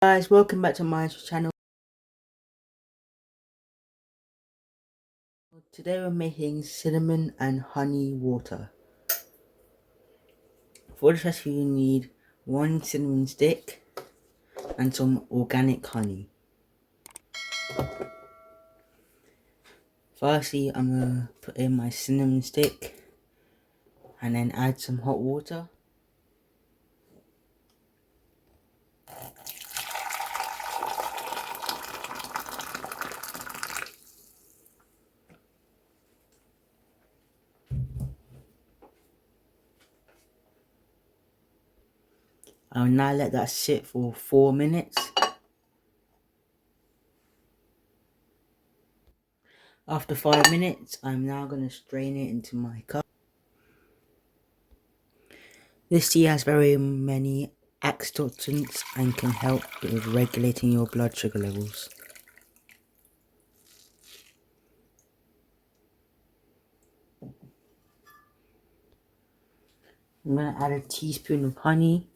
Guys, welcome back to my channel. Today we're making cinnamon and honey water. For this recipe you need 1 cinnamon stick and some organic honey. Firstly, I'm going to put in my cinnamon stick and then add some hot water. I will now let that sit for 4 minutes. After 5 minutes, I'm now going to strain it into my cup. This tea has very many antioxidants and can help with regulating your blood sugar levels. I'm going to add a teaspoon of honey.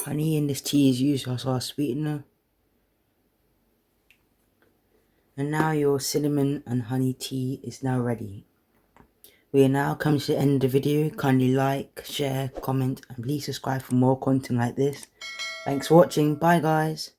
Honey in this tea is used as our sweetener. And now your cinnamon and honey tea is now ready. We are now come to the end of the video. Kindly like, share, comment and please subscribe for more content like this. Thanks for watching. Bye guys.